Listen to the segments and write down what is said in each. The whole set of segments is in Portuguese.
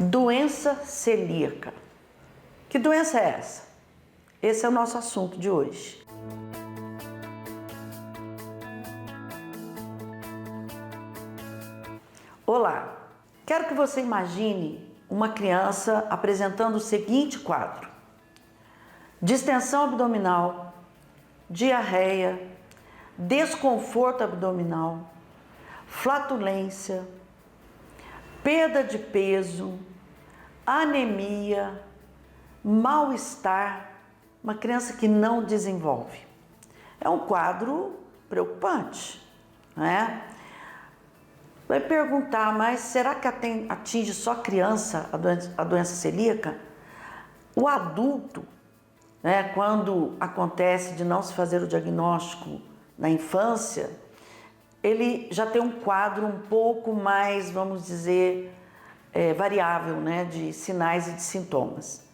Doença celíaca. Que doença é essa? Esse é o nosso assunto de hoje. Olá, quero que você imagine uma criança apresentando o seguinte quadro: distensão abdominal, diarreia, desconforto abdominal, flatulência, perda de peso, anemia, mal-estar, uma criança que não desenvolve. É um quadro preocupante, não é? Vai perguntar, mas será que atinge só criança a doença celíaca? O adulto, né, quando acontece de não se fazer o diagnóstico na infância, ele já tem um quadro um pouco mais, vamos dizer, variável, né, de sinais e de sintomas.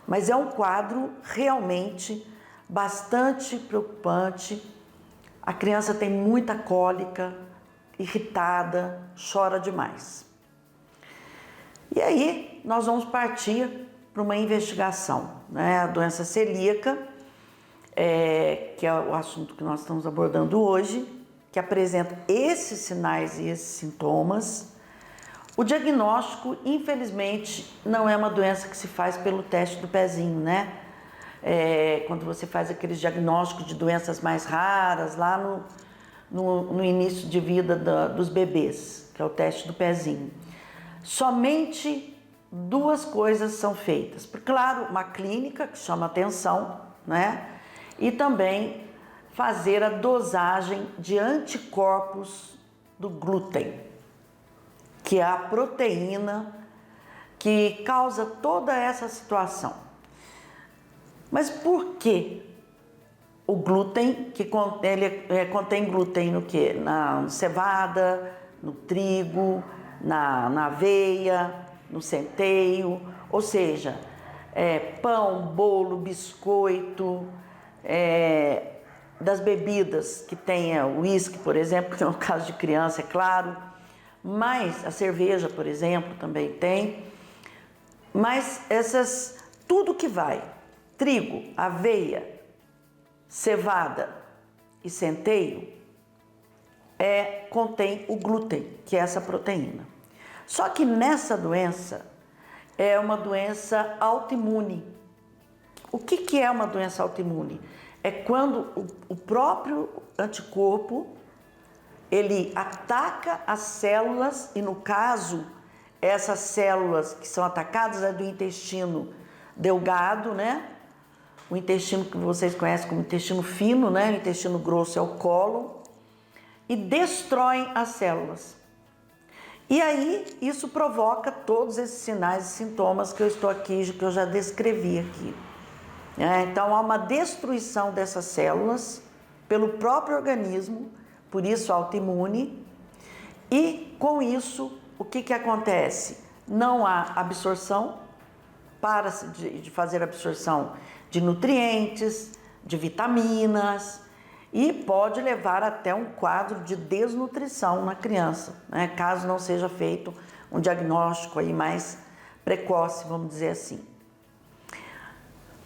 Mas é um quadro realmente bastante preocupante. A criança tem muita cólica, irritada, chora demais. E aí nós vamos partir para uma investigação, né? A doença celíaca, que é o assunto que nós estamos abordando hoje, que apresenta esses sinais e esses sintomas. O diagnóstico, infelizmente, não é uma doença que se faz pelo teste do pezinho, né? Quando você faz aqueles diagnósticos de doenças mais raras, lá no início de vida dos bebês, que é o teste do pezinho. Somente duas coisas são feitas. Claro, uma clínica que chama atenção, né? E também fazer a dosagem de anticorpos do glúten, que é a proteína que causa toda essa situação. Mas por que o glúten, que contém glúten no quê? Na cevada, no trigo, na aveia, no centeio, ou seja, pão, bolo, biscoito, das bebidas que tenha uísque, por exemplo, que no caso de criança, é claro, mas a cerveja, por exemplo, também tem. Mas tudo que vai, trigo, aveia, cevada e centeio, contém o glúten, que é essa proteína. Só que nessa doença é uma doença autoimune. O que é uma doença autoimune? É quando o próprio anticorpo ele ataca as células, e no caso, essas células que são atacadas é do intestino delgado, né? O intestino que vocês conhecem como intestino fino, né? O intestino grosso é o cólon, e destroem as células. E aí, isso provoca todos esses sinais e sintomas que eu já descrevi aqui. Então, há uma destruição dessas células pelo próprio organismo, por isso autoimune, e com isso, o que acontece? Não há absorção, para de fazer absorção de nutrientes, de vitaminas, e pode levar até um quadro de desnutrição na criança, né? Caso não seja feito um diagnóstico aí mais precoce, vamos dizer assim.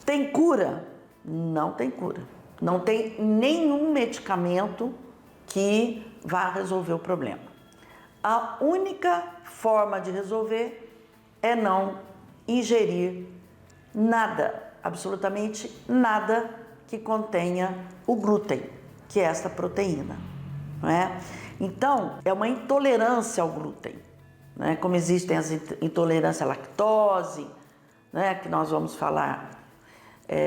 Tem cura? Não tem cura. Não tem nenhum medicamento que vá resolver o problema. A única forma de resolver é não ingerir nada, absolutamente nada que contenha o glúten, que é essa proteína, não é? Então, é uma intolerância ao glúten, né? Como existem as intolerâncias à lactose, né? Que nós vamos falar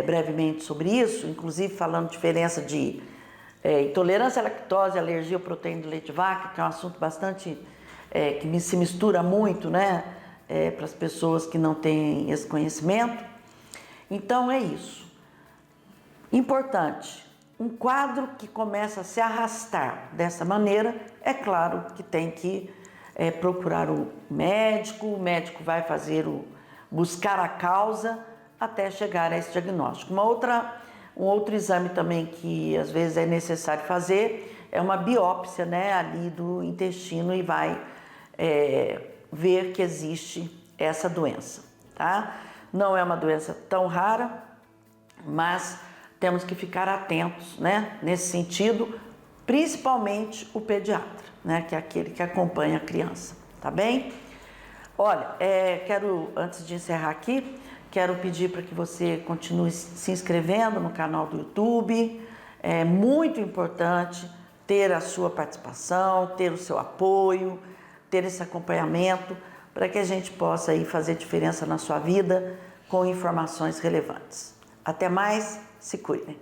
brevemente sobre isso, inclusive falando diferença de intolerância à lactose, alergia à proteína do leite de vaca, que é um assunto bastante que se mistura muito, né? Para as pessoas que não têm esse conhecimento. Então é isso. Importante, um quadro que começa a se arrastar dessa maneira, é claro que tem que procurar o médico vai buscar a causa até chegar a esse diagnóstico. Um outro exame também que às vezes é necessário fazer é uma biópsia, né, ali do intestino, e vai ver que existe essa doença, tá? Não é uma doença tão rara, mas temos que ficar atentos, né, nesse sentido, principalmente o pediatra, né, que é aquele que acompanha a criança, tá bem? Olha, antes de encerrar aqui, quero pedir para que você continue se inscrevendo no canal do YouTube. É muito importante ter a sua participação, ter o seu apoio, ter esse acompanhamento, para que a gente possa aí fazer diferença na sua vida com informações relevantes. Até mais, se cuidem!